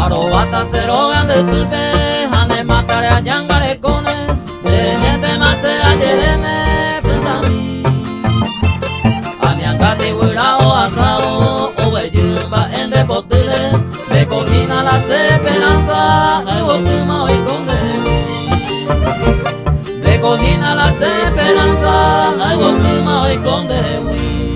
Arobata se rogan de pute, hane matare a yangare kone, de gente más se ayene, putami. Anyangati wira o asao, o vejumba en de potile, de cocina las esperanzas, ay botuma hoy conde. De cocina las esperanzas, ay botuma hoy conde.